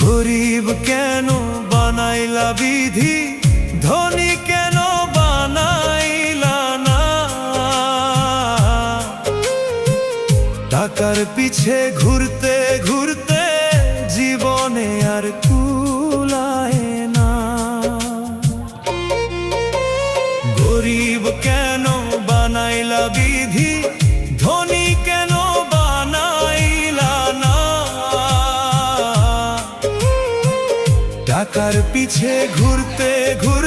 গরিব কেন বানাইলা বিধি, ধনী কেন বানাইলা না। টাকার পিছে ঘুরতে ঘুরতে জীবনে আর কুলায় না। গরিব কেন বানাইলা বিধি, ধনী কেন বানাইলা না। টাকার পিছে ঘুরতে ঘুরতে